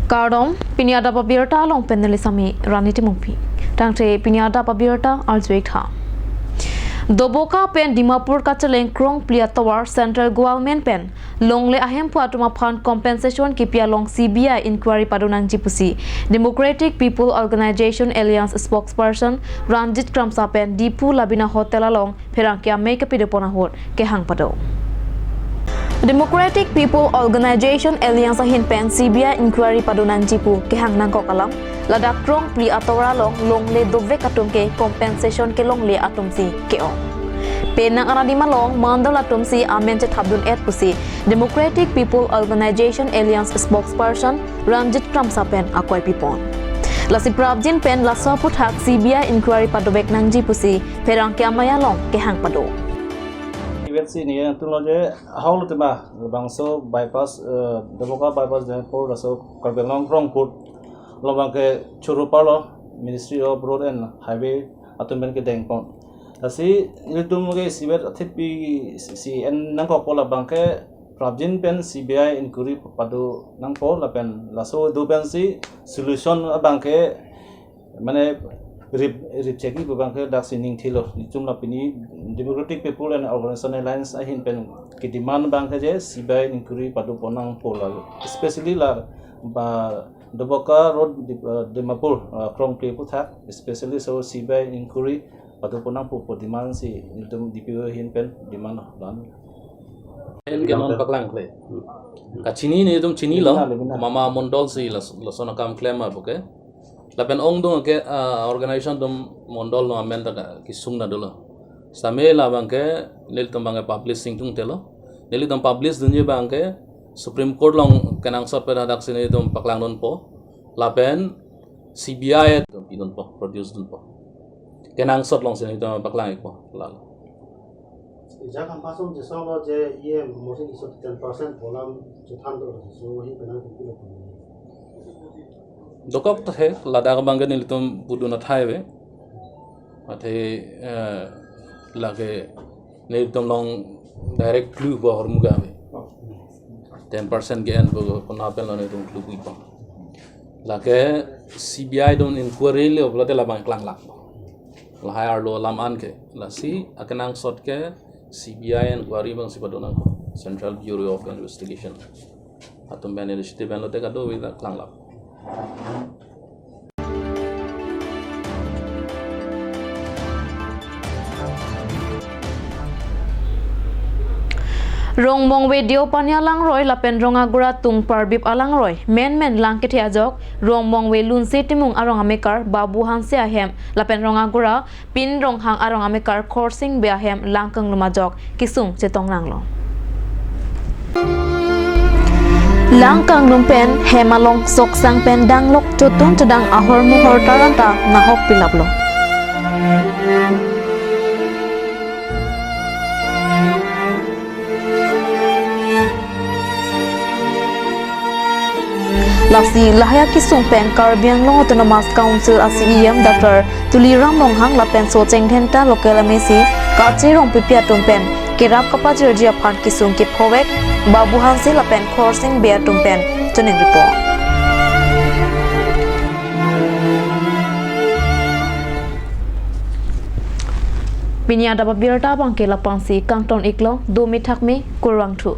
Kardom, Pinyada Babirta long Penelisami, Raniti Mupi. Tangte Pinyada Babirta, Alzwekha. Doboka pen Dimapur Kachaleng Krong Pliatawar Central Government pen Longle Ahem Puatuma Fund Compensation Kipia Long CBI Inquiry Padunang Jipusi Democratic People Organization Alliance Spokesperson Ranjit Kramsa pen Dipu Labina Hotel along Perangkia Make a Pidepona Hot Kehang Pado. Democratic People Organization Alliance Ahin pen CBI Inquiry Padunang Jipu Kehang Nangkokalam Ladak krong pli atora long le dove katum ke compensation ke long le atum si ke o. Penang anadima long mandal atum si amen che thabdun et pusi Democratic People Organization Alliance spokesperson Ranjit Kramsapen akoy pipon. Lasi prabjin pen laswa puthak CBI inquiry padobek nangji pusi perang ke amaya long ke hang pado. Event ni tu lo je haul tu ba bangso bypass Doboka bypass dan port so Karbelong krong port lobang ke Churupalo Ministry of Road and Highway atumen ke dengpon asi litum ke sibet thipi si en nangko pola bangke prabjin pen CBI inquiry padu nangpo la pen laso do pen si solution bangke mane rip checking bangke dak sining thilo litum la pini Democratic People and Organization Alliance ahin pen ke demand bangke je CBI inquiry padu ponang pola especially la ba Doboka Road Dimapur Krong Pli Puthak especially so CBI inquiry patu ponang pu demand si itu DPO hin pen demand dan en ganon paklang kle ka chini ne tum chini lo mama mondol si lasona kam claim abuke lapen ong dong ke organization dum mondol no amen ta kisung na dolo same la bangke lel tum bangke publishing tung telo lel tum publish dunje bangke Supreme Court long kenang sot pada dak sini tum paklang don po lapen CBI tum pidon po produce don po kenang sot long sini tum paklang po lalo Jangan pasang jesalo je ye mungkin isu 10% bolam jetan tu so ini kenang kilo. Dokok tu है लद्दाख बंगे नील तुम बुद्धू न थाए वे अथे लगे नील तुम लोग डायरेक्ट क्लू बाहर मुगा वे 10% के एन बगो नापेल ने तुम क्लू पुई पा लगे CBI तुम इंक्वायरी ले उपलब्ध लाबां क्लांग लाग लाहाय आर्लो लाम आन के लासी अकेनांग सॉट के CBI इंक्वायरी बंग सिपदोना Central Bureau of Investigation अतुम बैन इनिशिएटिव बैन लोटे का दो वे क्लांग लाग Rongbong video panya lang roy lapen ronga gura tung parbip alang roy men lang ke ajok rongbong we lun se timung arong amekar babu hanse ahem lapen ronga gura pin rong hang arong amekar coursing be ahem langkang lumajok kisung chetong langlo langkang lumpen hemalong sok sang pen danglok chotun chedang ahor muhor taranta nahok pilaplo Lasi lahaya kisung pen Caribbean Long Autonomous Council ASEAN Dr. Tuliram Longhang lapen so cengthenta local amesi kache rong pipia tumpen kirap kapa jerjia phan kisung kip howek babu hanse lapen coursing bea tumpen tuning report Pinyada babirta bangke lapangsi kangton iklo 2 mithak me kurang thu